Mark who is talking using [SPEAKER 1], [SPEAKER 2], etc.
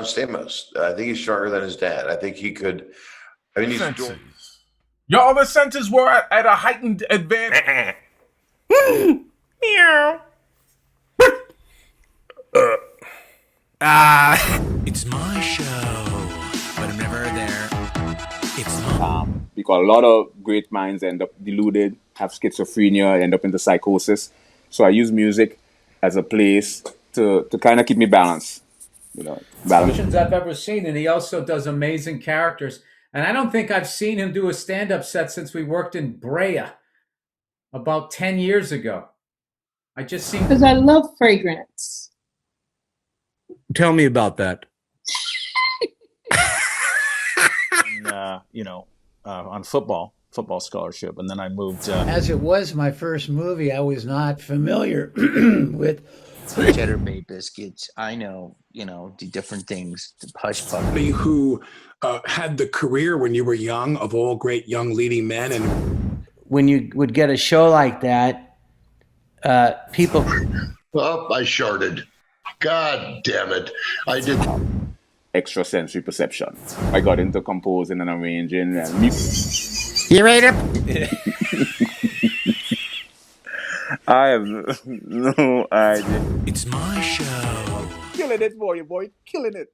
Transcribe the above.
[SPEAKER 1] Stamos. I think he's stronger than his dad. I think he could. I mean, he's doing.
[SPEAKER 2] Your other senses were at a heightened advantage. Meow.
[SPEAKER 3] It's my show, but I'm never there. It's
[SPEAKER 4] because a lot of great minds end up deluded, have schizophrenia, end up into psychosis. So I use music as a place to kind of keep me balanced. You know,
[SPEAKER 5] musicians I've ever seen, and he also does amazing characters. And I don't think I've seen him do a stand-up set since we worked in Brea about 10 years ago. I just seen
[SPEAKER 6] because I love fragrance.
[SPEAKER 7] Tell me about that.
[SPEAKER 8] And, you know, on football scholarship, and then I moved.
[SPEAKER 9] As it was my first movie, I was not familiar with
[SPEAKER 10] Cheddar Bay biscuits. I know, you know, the different things. The hush puppy.
[SPEAKER 11] Who had the career when you were young of all great young leading men, and
[SPEAKER 9] when you would get a show like that, people.
[SPEAKER 12] Oh, I sharded. God damn it! I did.
[SPEAKER 4] Extrasensory perception. I got into composing and arranging and
[SPEAKER 3] You ready?
[SPEAKER 4] I have no idea.
[SPEAKER 3] It's my show.
[SPEAKER 4] Killing it, boy, killing it.